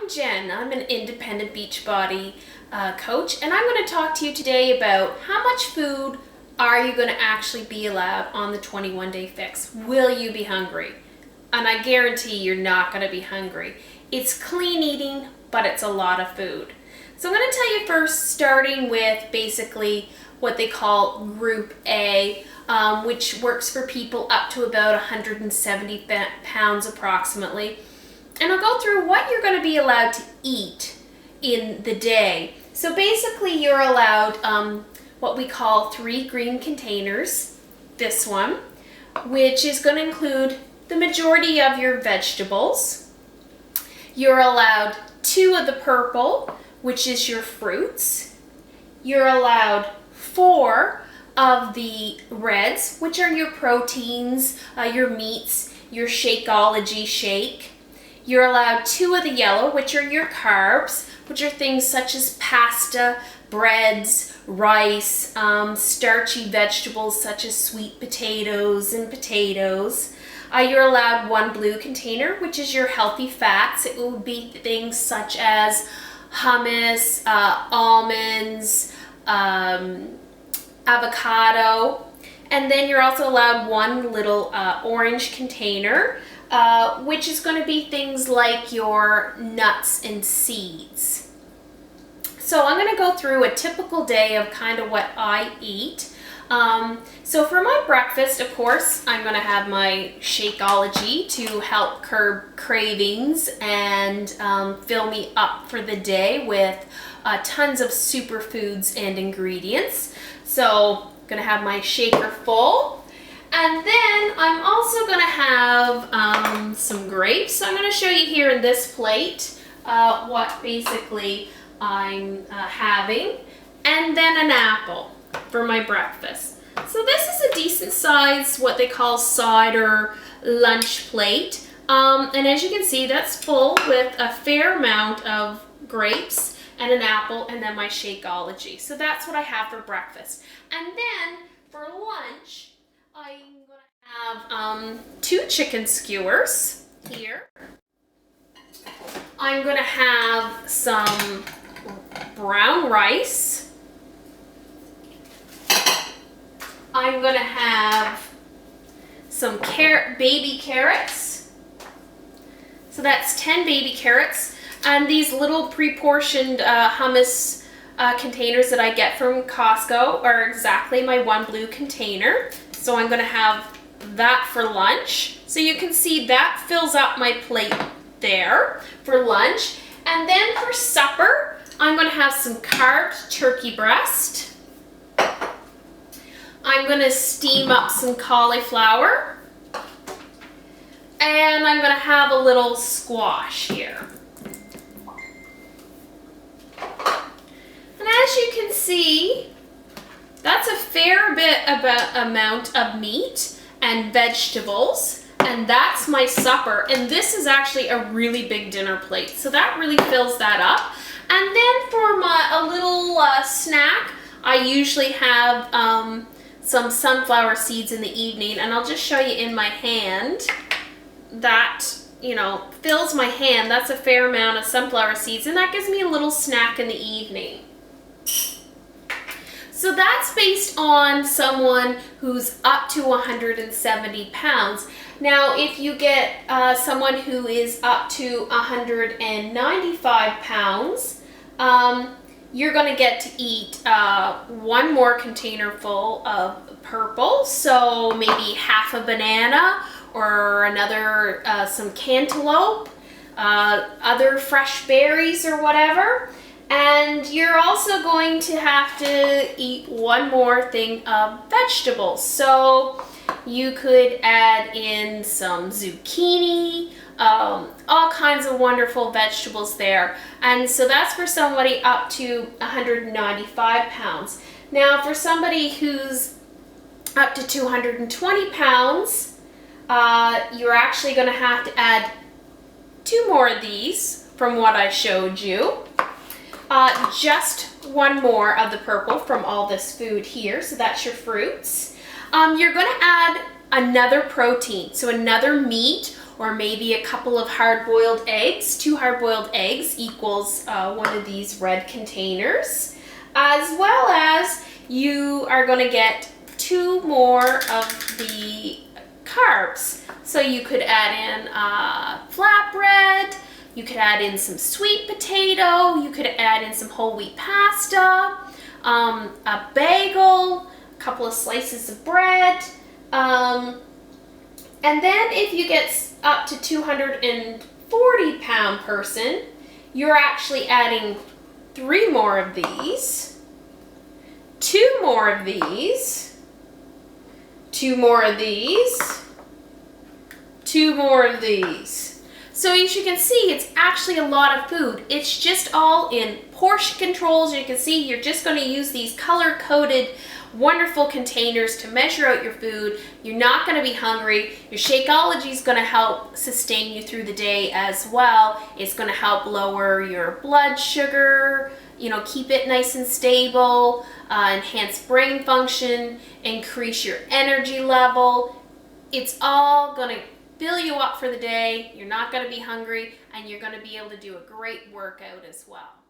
I'm Jen. I'm an independent Beachbody coach, and I'm going to talk to you today about how much food are you going to actually be allowed on the 21-day fix. Will you be hungry? And I guarantee you're not going to be hungry. It's clean eating, but it's a lot of food. So I'm going to tell you first, starting with basically what they call Group A, which works for people up to about 170 pounds approximately. And I'll go through what you're going to be allowed to eat in the day. So basically you're allowed what we call 3 green containers, this one, which is going to include the majority of your vegetables. You're allowed 2 of the purple, which is your fruits. You're allowed 4 of the reds, which are your proteins, your meats, your Shakeology shake. You're allowed 2 of the yellow, which are your carbs, which are things such as pasta, breads, rice, starchy vegetables such as sweet potatoes and potatoes. You're allowed 1 blue container, which is your healthy fats. It will be things such as hummus, almonds, avocado. And then you're also allowed 1 little orange container, which is going to be things like your nuts and seeds. So I'm going to go through a typical day of kind of what I eat. So for my breakfast, of course, I'm going to have my Shakeology to help curb cravings and fill me up for the day with tons of superfoods and ingredients. So I'm going to have my shaker full. And then I'm also going to have some grapes. So I'm going to show you here in this plate what basically I'm having. And then an apple for my breakfast. So this is a decent size, what they call cider lunch plate. And as you can see, that's full with a fair amount of grapes and an apple and then my Shakeology. So that's what I have for breakfast. And then for lunch, I'm going to have 2 chicken skewers here. I'm going to have some brown rice. I'm going to have some baby carrots. So that's 10 baby carrots. And these little pre-portioned hummus containers that I get from Costco are exactly my 1 blue container. So I'm going to have that for lunch. So you can see that fills up my plate there for lunch. And then for supper, I'm going to have some carved turkey breast. I'm going to steam up some cauliflower. And I'm going to have a little squash here. And as you can see, that's a fair bit amount of meat and vegetables, and that's my supper. And this is actually a really big dinner plate, so that really fills that up. And then for a little snack, I usually have some sunflower seeds in the evening, and I'll just show you in my hand. That, fills my hand. That's a fair amount of sunflower seeds, and that gives me a little snack in the evening. So that's based on someone who's up to 170 pounds. Now, if you get someone who is up to 195 pounds, you're going to get to eat 1 more container full of purple. So maybe half a banana or another, some cantaloupe, other fresh berries or whatever. And you're also going to have to eat 1 more thing of vegetables. So you could add in some zucchini, all kinds of wonderful vegetables there. And so that's for somebody up to 195 pounds. Now for somebody who's up to 220 pounds, you're actually going to have to add 2 more of these from what I showed you. Just 1 more of the purple from all this food here, so that's your fruits. You're going to add another protein, so another meat or maybe a couple of hard-boiled eggs. 2 hard-boiled eggs equals one of these red containers, as well as you are going to get 2 more of the carbs. So you could add in flatbread, you could add in some sweet potato, you could add in some whole wheat pasta, a bagel, a couple of slices of bread, and then if you get up to 240-pound person, you're actually adding 3 more of these, 2 more of these, 2 more of these, 2 more of these. So as you can see, it's actually a lot of food. It's just all in portion controls. You can see you're just going to use these color-coded wonderful containers to measure out your food. You're not going to be hungry. Your Shakeology is going to help sustain you through the day as well. It's going to help lower your blood sugar, keep it nice and stable, enhance brain function, increase your energy level. It's all going to fill you up for the day. You're not going to be hungry, and you're going to be able to do a great workout as well.